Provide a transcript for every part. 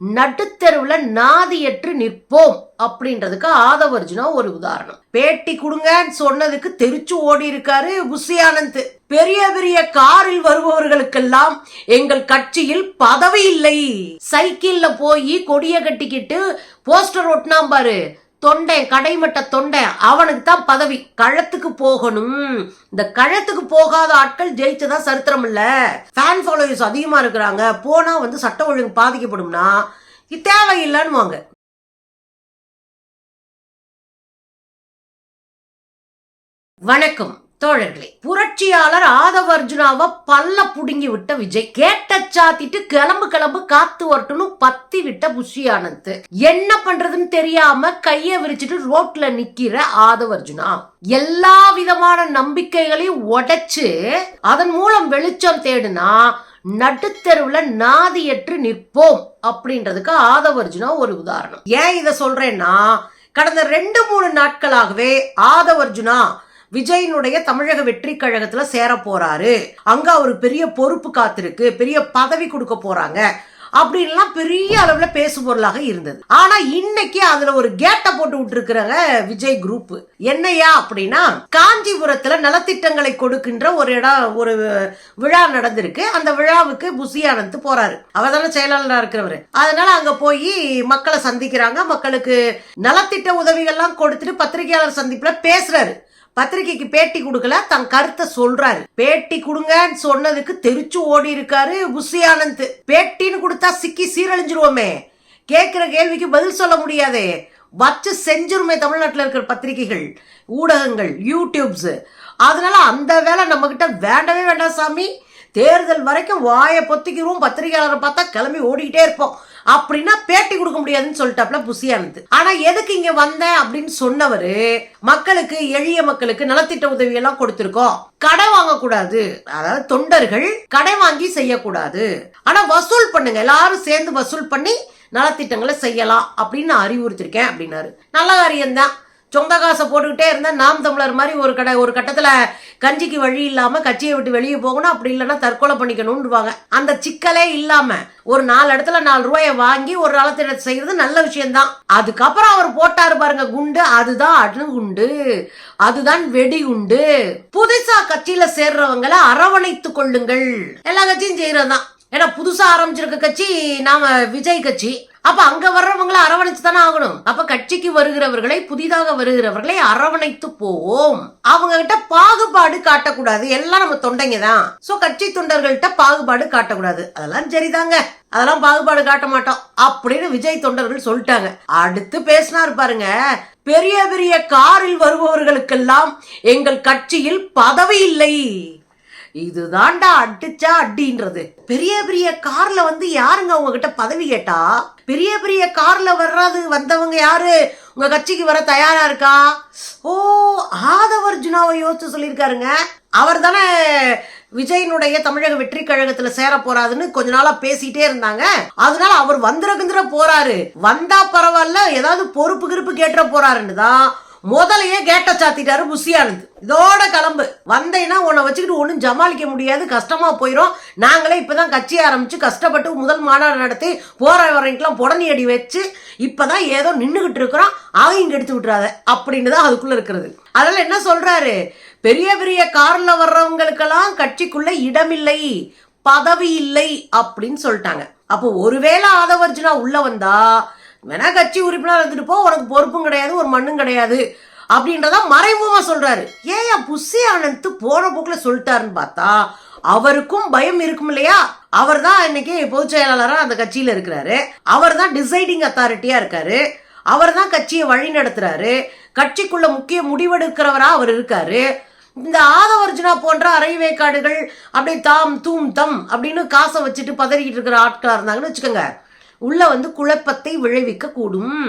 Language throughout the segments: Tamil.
நடுத்தெருவுல நாதியற்று நிற்போம் அப்படின்றதுக்கு ஆதவர்ஜுனா ஒரு உதாரணம். பேட்டி கொடுங்கன்னு சொன்னதுக்கு தெரிச்சு ஓடி இருக்காரு புஷி ஆனந்த். பெரிய பெரிய காரில் வருபவர்களுக்கெல்லாம் எங்கள் கட்சியில் பதவி இல்லை. சைக்கிள்ல போய் கொடிய கட்டிக்கிட்டு போஸ்டர் ஒட்டினாம் பாரு, தொண்டை கடைமட்ட தொண்டை, அவனுக்கு தான் பதவி. கழத்துக்கு போகணும். இந்த கழத்துக்கு போகாத ஆட்கள் ஜெயிச்சதா சரித்திரம் இல்ல. ஃபேன் ஃபாலோவர்ஸ் அதிகமா இருக்கிறாங்க, போனா சட்ட ஒழுங்கு பாதிக்கப்படும்னா இது தேவையில்லைன்னு. வணக்கம் தோழர்களே. புரட்சியாளர் ஆதவர்ஜுனாவை பல்ல புடுங்கி விட்ட விஜய், கேட்ட சாத்திட்டு கிளம்பு காத்து வரட்டுன்னு பத்தி விட்ட புஷி ஆனந்த், என்ன பண்றதுன்னு தெரியாம கைய விரிச்சிட்டு ரோட்ல நிக்கிற ஆதவர்ஜுனா, எல்லா விதமான நம்பிக்கைகளையும் உடைச்சு அதன் மூலம் வெளிச்சம் தேடுனா நடுத்தெருவுல நாதியற்று நிற்போம் அப்படின்றதுக்கு ஆதவர்ஜுனா ஒரு உதாரணம். ஏன் இத சொல்றேன்னா, கடந்த 2-3 நாட்களாகவே ஆதவர்ஜுனா விஜயனுடைய தமிழக வெற்றி கழகத்துல சேர போறாரு, அங்க அவருக்கு பெரிய பொறுப்பு காத்திருக்கு, பெரிய பதவி கொடுக்க போறாங்க அப்படின்லாம் பெரிய அளவுல பேசு பொருளாக இருந்தது. ஆனா இன்னைக்கு அதுல ஒரு கேட்டை போட்டு விட்டுருக்கிறாங்க விஜய் குரூப். என்னையா அப்படின்னா, காஞ்சிபுரத்துல நலத்திட்டங்களை கொடுக்கின்ற ஒரு விழா நடந்திருக்கு. அந்த விழாவுக்கு புஷி ஆனந்த் போறாரு. அவர் தானே செயலாளராக இருக்கிறவரு. அதனால அங்க போய் மக்களை சந்திக்கிறாங்க. மக்களுக்கு நலத்திட்ட உதவிகள்லாம் கொடுத்துட்டு பத்திரிகையாளர் சந்திப்புல பேசுறாரு. பத்திரிகைக்கு பேட்டி கொடுக்கல, தன் கருத்தை சொல்றாரு. பேட்டி கொடுங்கன்னு சொன்னதுக்கு தெரிச்சு ஓடி இருக்காரு புஷி ஆனந்த். பேட்டின்னு கொடுத்தா சிக்கி சீரழிஞ்சிருவோமே, கேட்கிற கேள்விக்கு பதில் சொல்ல முடியாதே, வச்சு செஞ்சிருமே தமிழ்நாட்டில் இருக்கிற பத்திரிகைகள், ஊடகங்கள், யூடியூப்ஸ். அதனால அந்த வேலை நம்ம கிட்ட வேண்டவே வேண்டாம் சாமி. தேர்தல் வரைக்கும் வாயை பொத்திக்கிறோம், பத்திரிகையாளரை பார்த்தா கிளம்பி ஓடிக்கிட்டே இருப்போம் அப்படின்னா பேட்டி கொடுக்க முடியாதுன்னு சொல்லிட்டாப்ல புஷி ஆனந்த். ஆனா எதுக்கு இங்க வந்தேன் அப்படின்னு சொன்னவரு, மக்களுக்கு, எளிய மக்களுக்கு நலத்திட்ட உதவி எல்லாம் கொடுத்திருக்கோம், கடை வாங்க கூடாது, அதாவது தொண்டர்கள் கடை வாங்கி செய்யக்கூடாது, ஆனா வசூல் பண்ணுங்க, எல்லாரும் சேர்ந்து வசூல் பண்ணி நலத்திட்டங்களை செய்யலாம் அப்படின்னு அறிவுறுத்திருக்கேன் அப்படின்னாரு. நல்ல காரியம்தான். சொந்த காசை போட்டுக்கிட்டே இருந்தா நாம் தமிழர் மாதிரி ஒரு கட்டத்துல கஞ்சிக்கு வழி இல்லாம கட்சியை விட்டு வெளியே போகணும், அப்படி இல்லைன்னா தற்கொலை பண்ணிக்கணும்னுவாங்க. அந்த சிக்கலே இல்லாம ஒரு 4 இடத்துல 4 ரூபாயை வாங்கி ஒரு நலத்திட்டத்தை செய்யறது நல்ல விஷயம்தான். அதுக்கப்புறம் அவர் போட்டாரு பாருங்க குண்டு, அதுதான் அணுகுண்டு, அதுதான் வெடிகுண்டு. புதுசா கட்சியில சேர்றவங்களை அரவணைத்து கொள்ளுங்கள். எல்லா கட்சியும் செய்யறதுதான். ஏன்னா புதுசா ஆரம்பிச்சிருக்க கட்சி நாம விஜய் கட்சி. அப்ப அங்க வர்றவங்களை அரவணைச்சு தானே ஆகணும். அப்ப கட்சிக்கு வருகிறவர்களை, புதிதாக வருகிறவர்களை அரவணைத்து போவோம். அவங்க கிட்ட பாகுபாடு காட்டக்கூடாது, எல்லாம் நம்ம தொண்டைங்க தான். சோ கட்சி தொண்டர்கள்ட்ட பாகுபாடு காட்டக்கூடாது. அதெல்லாம் சரிதாங்க, அதெல்லாம் பாகுபாடு காட்ட மாட்டோம் அப்படின்னு விஜய் தொண்டர்கள் சொல்லிட்டாங்க. அடுத்து பேசினாரு பாருங்க, பெரிய பெரிய காரில் வருபவர்களுக்கெல்லாம் எங்கள் கட்சியில் பதவி இல்லை. இதுதான்டா அடிச்சா அடின்றது. பெரிய பெரிய கார்ல யாருங்க உங்ககிட்ட பதவி கேட்டா? பெரிய பெரிய கார்ல வந்தவங்க யாரு உங்க கட்சிக்கு வர தயாரா இருக்கா? ஓ, ஆதவர்ஜுனாவை யோசிச்சு சொல்லியிருக்காருங்க. அவர் தானே விஜயனுடைய தமிழக வெற்றி கழகத்துல சேர போறாதுன்னு கொஞ்ச நாளா பேசிட்டே இருந்தாங்க. அதனால அவர் வந்துட போறாரு, வந்தா பரவாயில்ல, ஏதாவது பொறுப்பு கிருப்பு கேட்டுற போறாருன்னு தான் முதலையே கேட்ட சாத்திட்டாரு புஷி ஆனந்த். இதோட கிளம்பு, வந்தேன்னா உன்னை வச்சுக்கிட்டு ஒன்னும் ஜமாளிக்க முடியாது, கஷ்டமா போயிரும். நாங்களே இப்பதான் கட்சி ஆரம்பிச்சு கஷ்டப்பட்டு முதல் மாநாடு நடத்தி போற வரைக்கும் புடனி அடி வச்சு இப்பதான் ஏதோ நின்னுகிட்டு இருக்கிறோம், அதையும் எடுத்து விட்டுறாத அப்படின்னு தான் அதுக்குள்ள இருக்கிறது. அதனால என்ன சொல்றாரு, பெரிய பெரிய கார்ல வர்றவங்களுக்கெல்லாம் கட்சிக்குள்ள இடமில்லை, பதவி இல்லை அப்படின்னு சொல்லிட்டாங்க. அப்போ ஒருவேளை ஆதவர்ஜுனா உள்ள வந்தா வேணா கட்சி உறுப்பினர் இருந்துட்டு போ, உனக்கு பொறுப்பும் கிடையாது, ஒரு மண்ணும் கிடையாது அப்படின்றத மறைமுகமா சொல்றாரு. ஏன் புஷி ஆனந்த் போன போக்குல சொல்லிட்டாருன்னு பார்த்தா அவருக்கும் பயம் இருக்கும் இல்லையா? அவர் தான் இன்னைக்கு பொதுச் செயலாளரா அந்த கட்சியில இருக்கிறாரு, அவர் தான் டிசைடிங் அத்தாரிட்டியா இருக்காரு, அவர் தான் கட்சியை வழி நடத்துறாரு, கட்சிக்குள்ள முக்கிய முடிவெடுக்கிறவரா அவர் இருக்காரு. இந்த ஆதவர்ஜுனா போன்ற அரைவேக்காடுகள் அப்படி தாம் தூம் தம் அப்படின்னு காசை வச்சுட்டு பதறிக்கிட்டு இருக்கிற ஆட்களா இருந்தாங்கன்னு வச்சுக்கோங்க, உள்ள குழப்பத்தை விளைவிக்க கூடும்.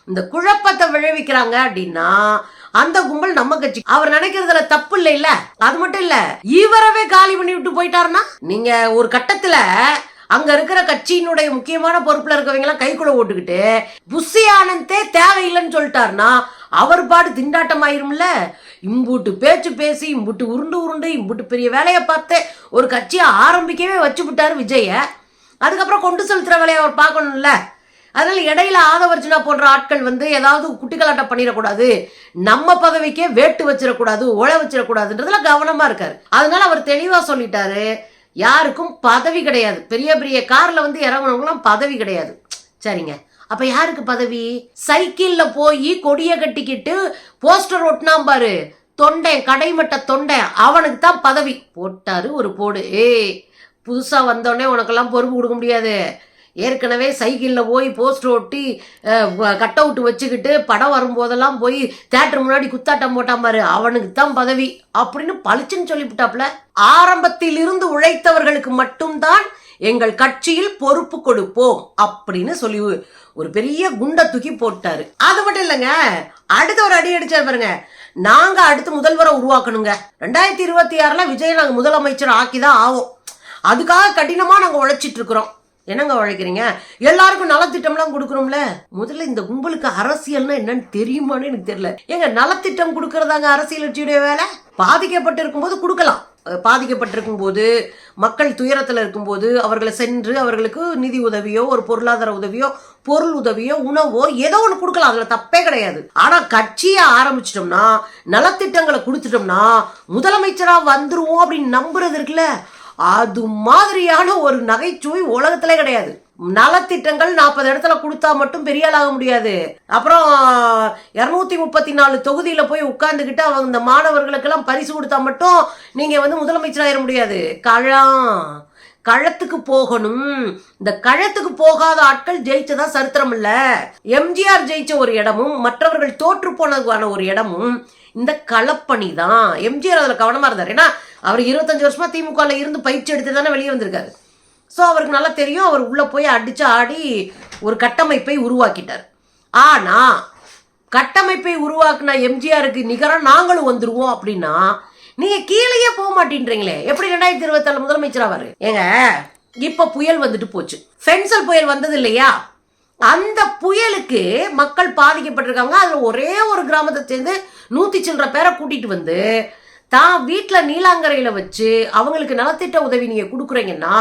இந்த குழப்பத்தை விளைவிக்கிறாங்க அப்படின்னா அந்த கும்பல் நம்ம கட்சி. அவர் நினைக்கிறதுல தப்பு இல்ல இல்ல, அது மட்டும் இல்ல, இவரவே காலி பண்ணி விட்டு போயிட்டாருன்னா நீங்க ஒரு கட்டத்துல அங்க இருக்கிற கட்சியினுடைய முக்கியமான பொறுப்புல இருக்கவங்க எல்லாம் கைக்குள்ள ஓட்டுக்கிட்டு புஷி ஆனந்தே தேவையில்லைன்னு சொல்லிட்டாருன்னா அவர் பாடு திண்டாட்டம் ஆயிரும்ல. இம்புட்டு பேச்சு பேசி, இம்புட்டு உருண்டு இம்புட்டு பெரிய வேலையை பார்த்து ஒரு கட்சியை ஆரம்பிக்கவே வச்சு விட்டாரு விஜய. அதுக்கப்புறம் கொண்டு செலுத்துற வேலையை அவர் பார்க்கணும்ல. அதனால இடையில ஆதவர்ஜுனா போன்ற ஆட்கள் வந்து ஏதாவது குட்டிக்கலாட்டம் பண்ணிடக்கூடாது, நம்ம பதவிக்கே வேட்டு வச்சிடக்கூடாது, ஓலை வச்சிடக்கூடாதுன்றதுல கவனமா இருக்காரு. அதனால அவர் தெளிவா சொல்லிட்டாரு, யாருக்கும் பதவி கிடையாது. பெரிய பெரிய கார்ல வந்து இறங்குனவங்களாம் பதவி கிடையாது. சரிங்க, அப்ப யாருக்கு பதவி? சைக்கிள்ல போய் கொடிய கட்டிக்கிட்டு போஸ்டர் ஒட்டினாம் பாரு, தொண்டை கடைமட்ட தொண்டை, அவனுக்கு தான் பதவி. போட்டாரு ஒரு போடு. புதுசா வந்தோடனே உனக்கெல்லாம் பொறுப்பு கொடுக்க முடியாது. ஏற்கனவே சைக்கிளில் போய் போஸ்டர் ஒட்டி கட் அவுட் வச்சுக்கிட்டு படம் வரும்போதெல்லாம் போய் தேட்டர் முன்னாடி குத்தாட்டம் போட்டான் பாரு, அவனுக்கு தான் பதவி அப்படின்னு பளிச்சுன்னு சொல்லிவிட்டாப்ல. ஆரம்பத்தில் இருந்து உழைத்தவர்களுக்கு மட்டும்தான் எங்கள் கட்சியில் பொறுப்பு கொடுப்போம் அப்படின்னு சொல்லி ஒரு பெரிய குண்டை தூக்கி போட்டாரு. அது மட்டும் இல்லைங்க, அடுத்த ஒரு அடி அடிச்சாரு பாருங்க, நாங்க அடுத்து முதல்வரை உருவாக்கணுங்க, 2026 விஜய் நாங்க முதலமைச்சர் ஆக்கிதான் ஆவோம், அதுக்காக கடினமா நாங்க உழைச்சிட்டு இருக்கிறோம். என்னங்க உழைக்கிறீங்க? எல்லாருக்கும் நலத்திட்டம்லாம் கொடுக்கணும்ல. முதல்ல இந்த கும்பலுக்கு அரசியல்னா என்னன்னு தெரியுமான்னு எனக்கு தெரியல. எங்க நலத்திட்டம் கொடுக்கறதாங்க அரசியல் கட்சியுடைய வேலை? பாதிக்கப்பட்டு இருக்கும்போது கொடுக்கலாம். பாதிக்கப்பட்டிருக்கும் போது, மக்கள் துயரத்துல இருக்கும்போது அவர்களை சென்று அவர்களுக்கு நிதி உதவியோ, ஒரு பொருளாதார உதவியோ, பொருள் உதவியோ, உணவோ ஏதோ ஒண்ணு கொடுக்கலாம், அதுல தப்பே கிடையாது. ஆனா கட்சியை ஆரம்பிச்சிட்டோம்னா, நலத்திட்டங்களை கொடுத்துட்டோம்னா முதலமைச்சரா வந்துருவோம் அப்படின்னு நம்புறது இருக்குல்ல, அது மாதிரியான ஒரு நகைச்சுவை உலகத்திலே கிடையாது. நலத்திட்டங்கள் 40 இடத்துல கொடுத்தா மட்டும் பெரிய ஆளாக முடியாது. அப்புறம் 234 தொகுதியில போய் உட்கார்ந்துகிட்டு அவங்க இந்த மாணவர்களுக்கெல்லாம் பரிசு கொடுத்தா மட்டும் நீங்க வந்து முதலமைச்சராயிட முடியாது. களத்துக்கு போகணும். இந்த களத்துக்கு போகாத ஆட்கள் ஜெயிச்சதா சரித்திரம் இல்ல. எம்ஜிஆர் ஜெயிச்ச ஒரு இடமும் மற்றவர்கள் தோற்று போனதுக்கான ஒரு இடமும் இந்த களப்பணி தான். எம்ஜிஆர் அதுல கவனமா இருந்தார். ஏன்னா அவர் 25 வருஷமா திமுக இருந்து பயிற்சி எடுத்து தானே வெளியே வந்திருக்காரு. ஸோ அவருக்கு நல்லா தெரியும். அவர் உள்ள போய் அடிச்சு ஆடி ஒரு கட்டமைப்பை உருவாக்கிட்டார். ஆனா கட்டமைப்பை உருவாக்குன எம்ஜிஆருக்கு நிகரம் நாங்களும் வந்துருவோம் அப்படின்னா நீங்க கீழேயே போக மாட்டேன்றீங்களே, எப்படி 2024 முதலமைச்சர் ஆவாரு? ஏங்க, இப்ப புயல் வந்துட்டு போச்சு, ஃபென்சல் புயல் வந்தது இல்லையா? அந்த புயலுக்கு மக்கள் பாதிக்கப்பட்டிருக்காங்க. அதுல ஒரே ஒரு கிராமத்தை சேர்ந்து 100 சில்லற பேரை கூட்டிட்டு வந்து தான் வீட்டுல நீலாங்கரையில வச்சு அவங்களுக்கு நலத்திட்ட உதவி நீங்க கொடுக்குறீங்கன்னா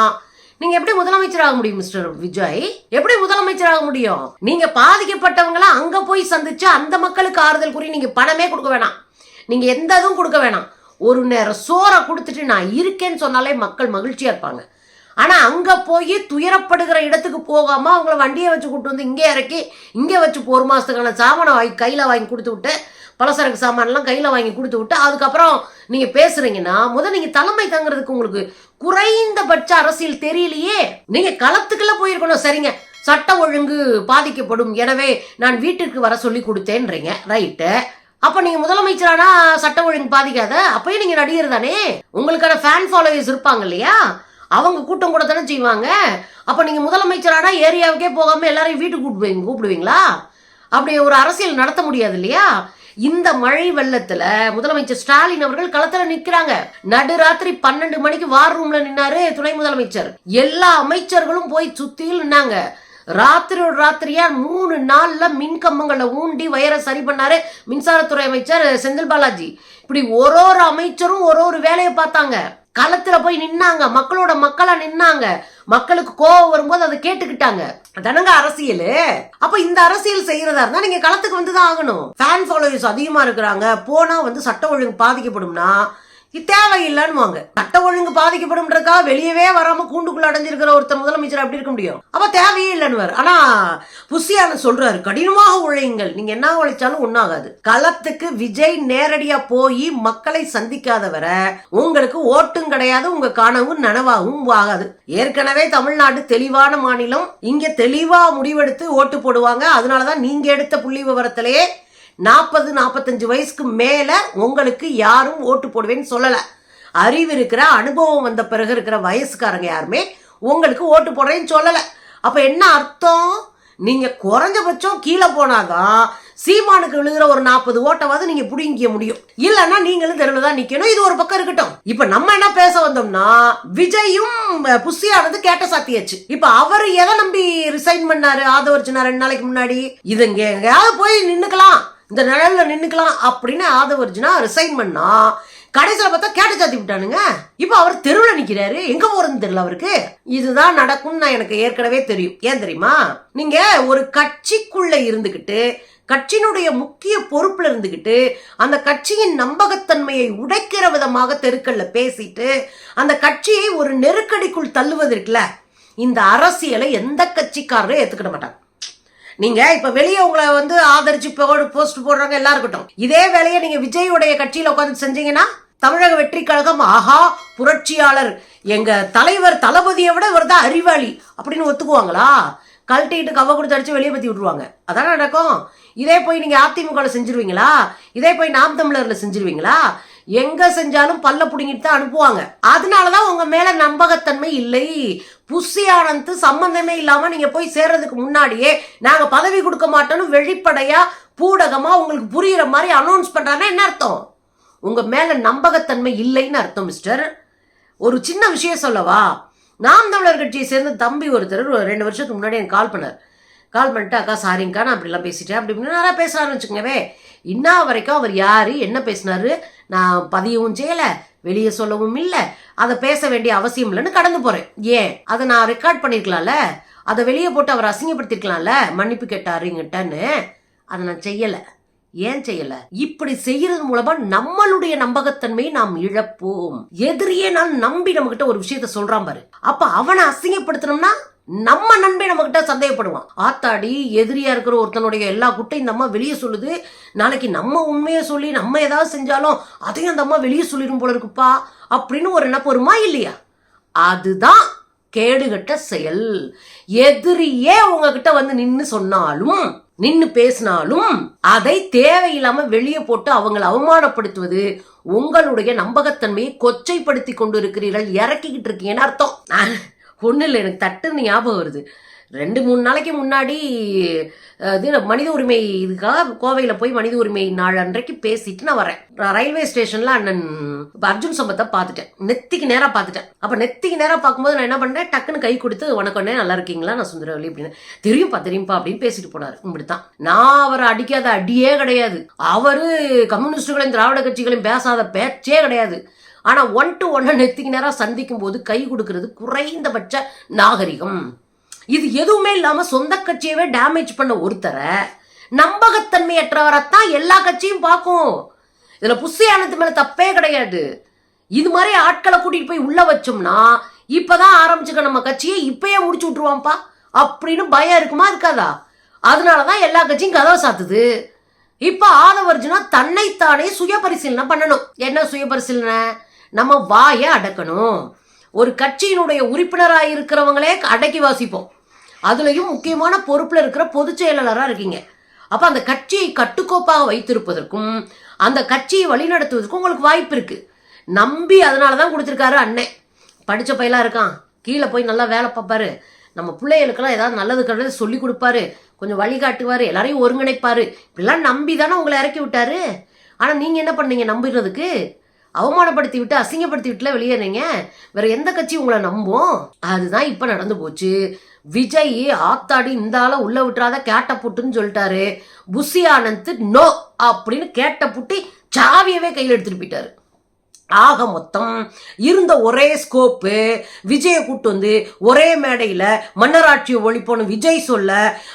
நீங்க எப்படி முதலமைச்சர் ஆக முடியும் மிஸ்டர் விஜய்? எப்படி முதலமைச்சர் ஆக முடியும்? நீங்க பாதிக்கப்பட்டவங்கள அங்க போய் சந்திச்சு அந்த மக்களுக்கு ஆறுதல் கூறி நீங்க பணமே கொடுக்க வேணாம், நீங்க எந்த இதுவும் கொடுக்க வேணாம், ஒரு நேரம் சோறை கொடுத்துட்டு நான் இருக்கேன்னு சொன்னாலே மக்கள் மகிழ்ச்சியா இருப்பாங்க. ஆனா அங்க போய் துயரப்படுகிற இடத்துக்கு போகாம அவங்கள வண்டியை வச்சு கூட்டு வந்து இங்கே இறக்கி இங்கே வச்சு 1 மாசத்துக்கான சாமானை கையில வாங்கி கொடுத்து விட்டு, பலசரக்கு சாமான்லாம் கையில வாங்கி கொடுத்து விட்டு அதுக்கப்புறம் நீங்க பேசுறீங்கன்னா முதல் நீங்க தலைமை தங்குறதுக்கு உங்களுக்கு குறைந்தபட்ச அரசியல் தெரியலையே. நீங்க களத்துக்குள்ள போயிருக்கணும். சரிங்க, சட்ட ஒழுங்கு பாதிக்கப்படும், எனவே நான் வீட்டுக்கு வர சொல்லி கொடுத்தேன்றீங்க, ரைட்டு. அப்ப நீங்க முதலமைச்சரானா சட்ட ஒழுங்கு பாதிக்காத? அப்பயே நீங்க நடிகர் தானே, உங்களுக்கான ஃபேன் ஃபாலோவர்ஸ் இருப்பாங்க இல்லையா, அவங்க கூட்டம் கூட தானே செய்வாங்க. அப்ப நீங்க முதலமைச்சரானா ஏரியாவுக்கே போகாம எல்லாரையும் வீட்டுக்கு கூப்பிடுவீங்களா? அப்படி ஒரு அரசியல் நடத்த முடியாது இல்லையா? இந்த மழை வெள்ளத்துல முதலமைச்சர் ஸ்டாலின் அவர்கள் களத்துல நிக்கிறாங்க. நடுராத்திரி 12 மணிக்கு வார் ரூம்ல நின்னாரு துணை முதலமைச்சர். எல்லா அமைச்சர்களும் போய் சுத்தியில் நின்னாங்க. ராத்திரியோட ராத்திரியா 3 நாள்ல மின் கம்பங்களை ஊண்டி வயரை சரி பண்ணாரு மின்சாரத்துறை அமைச்சர் செந்தில் பாலாஜி. இப்படி ஒரு அமைச்சரும் ஒரு வேலையை பார்த்தாங்க. களத்துல போய் நின்னாங்க, மக்களோட மக்களா நின்னாங்க. மக்களுக்கு கோவம் வரும்போது அதை கேட்டுக்கிட்டாங்க. அதனங்க அரசியல். அப்ப இந்த அரசியல் செய்யறதா இருந்தா நீங்க களத்துக்கு வந்துதான் ஆகணும். ஃபேன் ஃபாலோவர்ஸ் அதிகமா இருக்கிறாங்க, போனா வந்து சட்ட ஒழுங்கு பாதிக்கப்படும்னா தேவையில்லைன்னு சட்ட ஒழுங்கு பாதிக்கப்படும்ன்றக்கா வெளியவே வராம கூண்டுக்குள்ள அடைஞ்சிருக்கிற ஒருத்தர் முதலமைச்சர் அப்படி இருக்க முடியும்? அப்ப தேவையே இல்லைன்னு. ஆனா புஷியான சொல்றாரு, கடினமாக உழையுங்கள், நீங்க என்ன உழைச்சாலும் ஒண்ணாகாது. களத்துக்கு விஜய் நேரடியா போய் மக்களை சந்திக்காத வர உங்களுக்கு ஓட்டும் கிடையாது, உங்க கனவு நனவாகவும் ஆகாது. ஏற்கனவே தமிழ்நாடு தெளிவான மாநிலம், இங்க தெளிவா முடிவெடுத்து ஓட்டு போடுவாங்க. அதனாலதான் நீங்க எடுத்த புள்ளி விவரத்திலேயே 40-45 வயசுக்கு மேல உங்களுக்கு யாரும் ஓட்டு போடுவேன்னு சொல்லல. அறிவு இருக்கிற அனுபவம் வந்த பிறகு இருக்கிற வயசுக்காரங்க யாருமே உங்களுக்கு ஓட்டு போடுறேன்னு சொல்லல. அப்ப என்ன அர்த்தம்? நீங்க குறைஞ்சபட்சம் கீழே போனாதான் சீமானுக்கு விழுகிற ஒரு 40 ஓட்டவாவது நீங்க புடிங்கிக்க முடியும். இல்லன்னா நீங்களும் தெருவில் தான் நிக்கணும். இது ஒரு பக்கம் இருக்கட்டும். இப்ப நம்ம என்ன பேச வந்தோம்னா, விஜயும் புஷியானது கேட்ட சாத்தியாச்சு. இப்ப அவரு எதை நம்பி ரிசைன் பண்ணாரு ஆதவர்ஜுனா 2 நாளைக்கு முன்னாடி? இது எங்கேயாவது போய் நின்னுக்கலாம், இந்த நிழல்ல நின்னுக்கலாம் அப்படின்னு ஆதவர்ஜுனா ரிசைன் பண்ணா கடைசியில பார்த்தா கேட்ட சாத்தி விட்டானுங்க. இப்ப அவர் தெருவில் நிக்கிறாரு, எங்க போறதுன்னு தெரியல அவருக்கு. இதுதான் நடக்கும்னு எனக்கு ஏற்கனவே தெரியும். ஏன் தெரியுமா? நீங்க ஒரு கட்சிக்குள்ள இருந்துகிட்டு கட்சியினுடைய முக்கிய பொறுப்புல இருந்துகிட்டு அந்த கட்சியின் நம்பகத்தன்மையை உடைக்கிற விதமாக தெருக்கள்ல பேசிட்டு அந்த கட்சியை ஒரு நெருக்கடிக்குள் தள்ளுவதற்குல இந்த அரசியலை எந்த கட்சிக்காரரும் ஏத்துக்கிட மாட்டாங்க. நீங்க இப்ப வெளியே உங்களை ஆதரிச்சு போஸ்ட் போடுறாங்க எல்லாம் இருக்கட்டும். இதே வேலையை நீங்க விஜயோடைய கட்சியில உட்காந்து செஞ்சீங்கன்னா தமிழக வெற்றி கழகம் ஆஹா புரட்சியாளர் எங்க தலைவர் தளபதியை விட இவர் தான் அறிவாளி அப்படின்னு ஒத்துக்குவாங்களா? கழட்டிட்டு கவ கொடுத்து அடிச்சு வெளியே பத்தி விட்டுருவாங்க. அதான நடக்கும். இதே போய் நீங்க அதிமுக செஞ்சிருவீங்களா? இதே போய் நாம் தமிழர்ல செஞ்சிருவீங்களா? எங்க செஞ்சாலும் பல்ல புடுங்கிட்டு தான் அனுப்புவாங்க. அதனாலதான் உங்க மேல நம்பகத்தன்மை இல்லை. புஷி ஆனந்த் சம்பந்தமே இல்லாம நீங்க போய் சேர்றதுக்கு முன்னாடியே நாங்க பதவி கொடுக்க மாட்டோம்னு வெளிப்படையா பூடகமா உங்களுக்கு புரியுற மாதிரி அனௌன்ஸ் பண்றாங்கன்னா என்ன அர்த்தம்? உங்க மேல நம்பகத்தன்மை இல்லைன்னு அர்த்தம் மிஸ்டர். ஒரு சின்ன விஷயம் சொல்லவா? நாம் தமிழர் கட்சியை சேர்ந்த தம்பி ஒருத்தர் 2 வருஷத்துக்கு முன்னாடி எனக்கு கால் பண்ணிட்டு அக்கா சாரிங்கக்கா நான் அப்படிலாம் பேசிட்டேன் அப்படி இப்படின்னு நிறையா பேசுறாருன்னு வச்சுக்கோங்கவே. இன்ன வரைக்கும் அவர் யாரு என்ன பேசினாரு நான் பதியவும் செய்யலை, வெளியே சொல்லவும் இல்லை, அதை பேச வேண்டிய அவசியம் இல்லைன்னு கடந்து போறேன். ஏன் அதை நான் ரெக்கார்ட் பண்ணிருக்கலாம்ல, அதை வெளியே போட்டு அவர் அசிங்கப்படுத்திருக்கலாம்ல, மன்னிப்பு கேட்டாருங்கட்டன்னு. அதை நான் செய்யலை. ஏன் செய்யல? இப்படி செய்யறது மூலமா நம்மளுடைய நம்பகத்தன்மையை நாம் இழப்போம். எதிரியே நான் நம்பி நம்ம கிட்ட ஒரு விஷயத்த சொல்றான் பாரு, அப்ப அவனை அசிங்கப்படுத்தணும்னா நம்ம நண்பே நம்ம கிட்ட சந்தேகப்படுவான். ஆத்தாடி எதிரியா இருக்கிற ஒருத்தனுடைய எல்லா குட்டையும் இந்த அம்மா வெளியே சொல்லுது, நாளைக்கு நம்ம உண்மையை சொல்லி நம்ம ஏதாவது செஞ்சாலும் அதையும் அந்த அம்மா வெளியே சொல்லிடும் போல இருக்குப்பா அப்படின்னு ஒரு நினைப்பு வருமா இல்லையா? அதுதான் கேடுகட்ட செயல். எதிரியே உங்ககிட்ட நின்னு சொன்னாலும் நின்னு பேசினாலும் அதை தேவையில்லாம வெளியே போட்டு அவங்களை அவமானப்படுத்துவது உங்களுடைய நம்பகத்தன்மையை கொச்சைப்படுத்தி கொண்டு இருக்கிறீர்கள், இறக்கிக்கிட்டு இருக்கீங்கன்னு அர்த்தம். ஒன்றும் இல்லை, எனக்கு தட்டுன்னு ஞாபகம் வருது. 2-3 நாளைக்கு முன்னாடி மனித உரிமை இதுக்காக கோவையில் போய் மனித உரிமை நாள் அன்றைக்கு பேசிட்டு நான் வரேன். ரயில்வே ஸ்டேஷன்ல அண்ணன் அர்ஜுன் சம்பத்தை பார்த்துட்டேன், நெத்திக்கு நேராக பார்த்துட்டேன். அப்போ நெத்திக்கு நேராக பார்க்கும்போது நான் என்ன பண்ணேன், டக்குன்னு கை கொடுத்து வணக்கம் நல்லா இருக்கீங்களா, நான் சுந்தரவல்லி அப்படின்னு. தெரியும்பா அப்படின்னு பேசிட்டு போனார். இப்படித்தான். நான் அவரை அடிக்காத அடியே கிடையாது, அவரு கம்யூனிஸ்டுகளையும் திராவிட கட்சிகளையும் பேசாத பேச்சே கிடையாது. ஆனா 1-to-1 நெத்திக்கு நேராக சந்திக்கும் போது கை கொடுக்கறது குறைந்தபட்ச நாகரிகம். இது எதுவுமே இல்லாம சொந்த கட்சியவே டேமேஜ் பண்ண ஒருத்தரை நம்பகத்தன்மையற்றவரைத்தான் எல்லா கட்சியும் பார்க்கும். இதுல புஷி ஆனந்த் மேல தப்பே கிடையாது. இது மாதிரி ஆட்களை கூட்டிட்டு போய் உள்ள வச்சோம்னா இப்பதான் ஆரம்பிச்சுக்க நம்ம கட்சியை இப்பயே முடிச்சு விட்டுருவான்ப்பா அப்படின்னு பயம் இருக்குமா இருக்காதா? அதனாலதான் எல்லா கட்சியும் கதவை சாத்துது. இப்ப ஆதவர்ஜுனா தன்னைத்தானே சுய பரிசீலனை பண்ணணும். என்ன சுய பரிசீலனை? நம்ம வாயை அடக்கணும். ஒரு கட்சியினுடைய உறுப்பினராக இருக்கிறவங்களே அடக்கி வாசிப்போம். அதுலயும் முக்கியமான பொறுப்புல இருக்கிற பொதுச் செயலாளராக இருக்கீங்க. அப்ப அந்த கட்சியை கட்டுக்கோப்பாக வைத்திருப்பதற்கும் அந்த கட்சியை வழிநடத்துவதற்கும் உங்களுக்கு வாய்ப்பு இருக்கு. நம்பி அதனாலதான் கொடுத்திருக்காரு அண்ணன். படிச்ச பையலா இருக்கான், கீழே போய் நல்லா வேலை பார்ப்பாரு, நம்ம பிள்ளைகளுக்கெல்லாம் ஏதாவது நல்லது கண்டது சொல்லி கொடுப்பாரு, கொஞ்சம் வழிகாட்டுவாரு, எல்லாரையும் ஒருங்கிணைப்பாரு. இப்படிலாம் நம்பி தானே உங்களை இறக்கி விட்டாரு. ஆனா நீங்க என்ன பண்ணீங்க? நம்பிடுறதுக்கு அவமானப்படுத்தி விட்டு அசிங்கப்படுத்தி விட்டுல வெளியேறீங்க. வேற எந்த கட்சி உங்களை நம்பும்? அதுதான் இப்ப நடந்து போச்சு. விஜய் ஆத்தாடி இந்த ஆள உள்ள விட்டுறாத கேட்ட புட்டுன்னு சொல்லிட்டாரு. புஷி ஆனந்த் நோ அப்படின்னு கேட்ட புட்டி சாவியவே கையில் எடுத்துட்டு போயிட்டாரு. ஆக மொத்தம் இருந்த ஒரே ஸ்கோப்பு விஜயை கூட்டு ஒரே மேடையில மன்னராட்சியை ஒழிப்போன்னு விஜய் சொல்ல,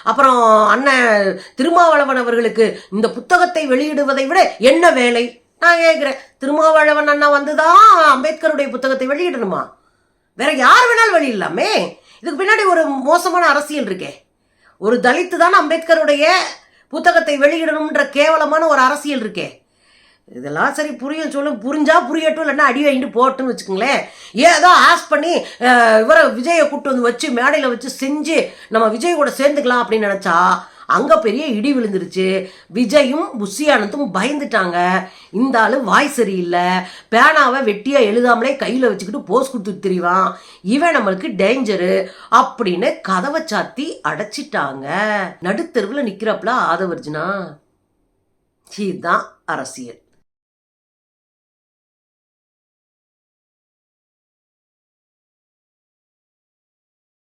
அப்புறம் அண்ணன் திருமாவளவன் அவர்களுக்கு இந்த புத்தகத்தை வெளியிடுவதை விட என்ன வேலை? நான் கேட்கிறேன், திருமாவளவன் அண்ணா வந்துதான் அம்பேத்கருடைய புத்தகத்தை வெளியிடணுமா? வேற யார் வேணாலும் வெளியிடலாமே. இதுக்கு பின்னாடி ஒரு மோசமான அரசியல் இருக்கே. ஒரு தலித்து தான் அம்பேத்கருடைய புத்தகத்தை வெளியிடணும்ன்ற கேவலமான ஒரு அரசியல் இருக்கே. இதெல்லாம் சரி புரியும் சொல்லு, புரிஞ்சா புரியட்டும், இல்லைன்னா அடி வாங்கிட்டு போட்டுன்னு வச்சுக்கோங்களேன். ஏதோ ஆஸ் பண்ணி இவரை விஜயை கூட்டு வச்சு மேடையில் வச்சு செஞ்சு நம்ம விஜய் கூட சேர்ந்துக்கலாம் அப்படின்னு நினைச்சா அங்க பெரிய இடி விழுந்துருச்சு. விஜயும் புஷி ஆனந்தும் பயந்துட்டாங்க. இந்த ஆளு வாய் சரியில்லை, பேனாவை வெட்டியா எழுதாமலே கையில வச்சுக்கிட்டு போஸ் கொடுத்துட்டு தெரிவான், இவன் நம்மளுக்கு டேஞ்சரு அப்படின்னு கதவை சாத்தி அடைச்சிட்டாங்க. நடுத்தெருவில் நிக்கிறப்பல ஆதவர்ஜுனா. இதுதான் அரசியல்.